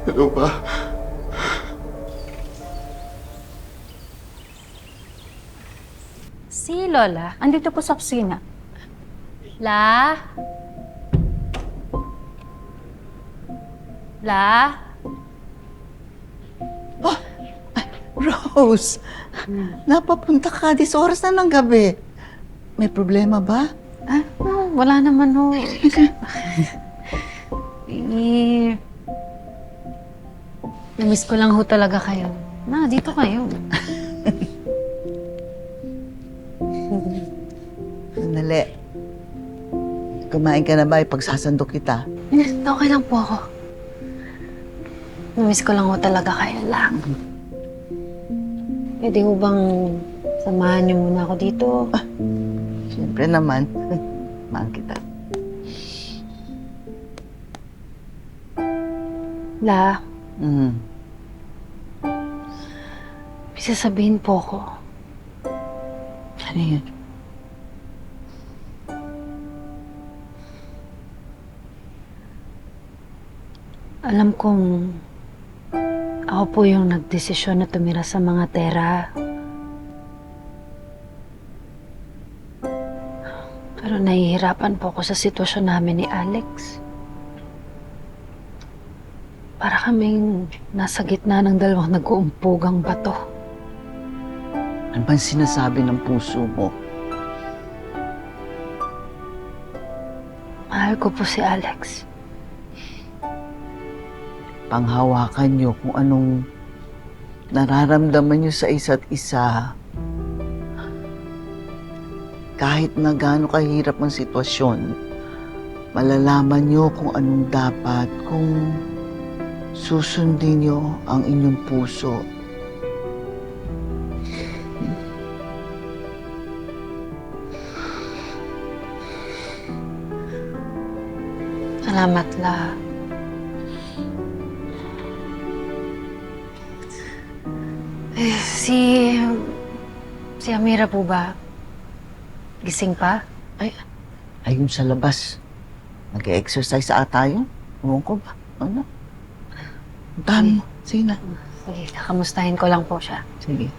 Hello ba? Si Lola, andito po sa kusina. La? La? Rose, napapunta ka. Dis oras na ng gabi. May problema ba? Wala naman ho. Namiss ko lang ho talaga kayo. Dito kayo. Sandali. Kumain ka na ba? Ipagsasandok kita. Okay lang po ako. Namiss ko lang ho talaga kayo lang. Pwede ho bang samahan niyo muna ako dito? Siyempre naman. Mahal kita. La, Mm. may sasabihin po ako. Ano yun? Alam kong ako po yung nagdesisyon na tumira sa mga tera. Pero nahihirapan po ako sa sitwasyon namin ni Alex. Para kaming nasa gitna ng dalawang nag-uumpugang bato. Ano bang sinasabi ng puso mo? Mahal ko po si Alex. Panghawakan niyo kung anong nararamdaman niyo sa isa't isa. Kahit na gaano kahirap ang sitwasyon, malalaman niyo kung anong dapat, kung susundin niyo ang inyong puso. Salamat, La. Si Amira po ba? Gising pa? Ayun sa labas. Nag-exercise ata yun. Ewan ko ba? Ano? Puntahan mo. Sige na. Sige, kakamustahin ko lang po siya. Sige.